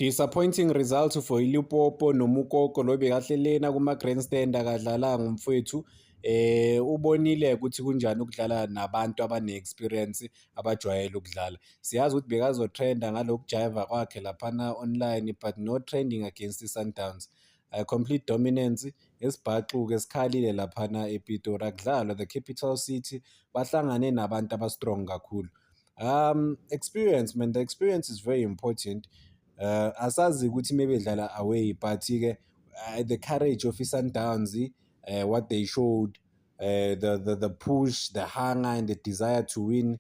Disappointing result for iLimpopo noMukoko lo bekahlelena kuma-grandstand akadlalanga umfowethu. Ubonile ukuthi kunjani ukudlala nabantu abane-experience abajwayele ukudlala. Siyazi ukuthi bekazotrenda ngalokujiva kwakhe laphana online, but no trending against i-Sundowns. Complete dominance, isibhaxuke esikhalile laphana ePitori, akudlalwa the capital city, bahlangane nabantu aba-strong kakhulu. Experience, man, the experience is very important. Asazi ukuthi mebedlala away, but-ke the courage of i-Sundowns, what they showed, the push, the hunger and the desire to win.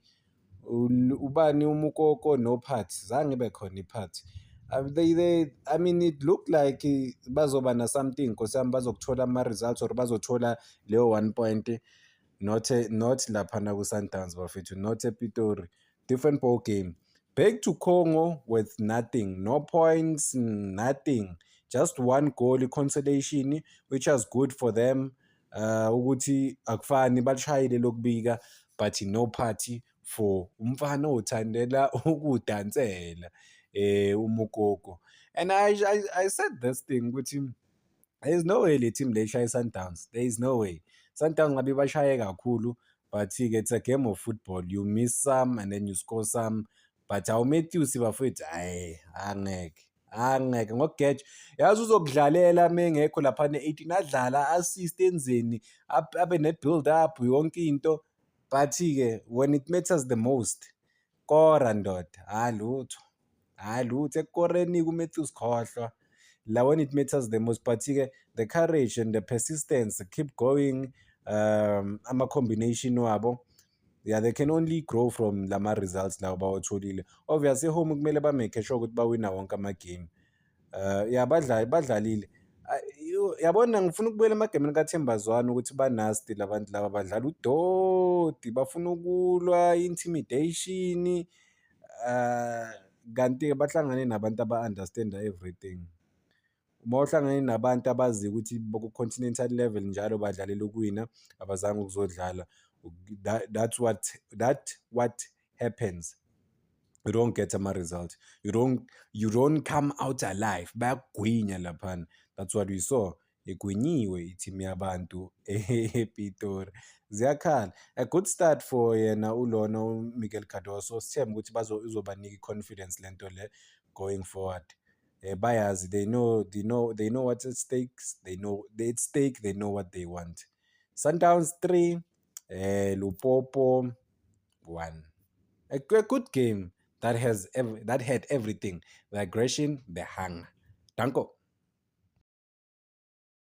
Ubani uMukoko noPhathi zange bekhona iPhathi. I mean, it looked like bazoba na something nkosiyami, bazokuthola ama-results or bazothola leyo 1 point, not laphana ku-Sundowns bafethu, not ePitori. Different ball game. Back to Congo with nothing, no points, nothing. Just 1 goal consolation, which was good for them. Ukuthi akufani balishayile lokubika, but no party for umfana othandela ukudansela uMukoko. And I said this thing ukuthi there is no way le team le shaya Sundowns. There is no way. Sundowns ngabe bashaye kakhulu, but-ke it's a game of football. You miss some and then you score some. But awuMatthews bafethu, hayi angeke ngokugeja yazi uzokudlalela mengekho lapha ne-18 adlala assist enzeni abe ne-build up yonke into, but-ke when it matters the most kora ndoda lutho ekukoreni kuMatthews khohlwa la when it matters the most, but-ke the courage and the persistence keep going, ama-combination wabo. Yeah, they can only grow from lama results lawo bawatholile. Obviously home kumele ba-make sure ukuthi bawina wonke ama-game. Yeah, badlalile. Yabona ngifuna ukubuyela emagemini kaThemba Zwane ukuthi banasti labantu laba badlala udoti, bafuna ukulwa, intimidation, kanti bahlangane nabantu aba-understanda everything. Uma uhlangane nabantu abazi ukuthi ku-continental level njalo badlalela ukuwina, abazange ukuzodlala, that's what happens. You don't get ama-result. You don't come out alive. Bayakugwinya laphana. That's what we saw. Igwinyiwe i-team yabantu ePitori. Ziyakhala. A good start for yena ulona uMikel Cardoso. Sithemba ukuthi uzobanika i-confidence lento le going forward. Bayazi, they know what's at stakes. They know at stake. They know what they want. Sundowns 3, Limpopo 1. A good game that had everything: the aggression, the hunger. Danko.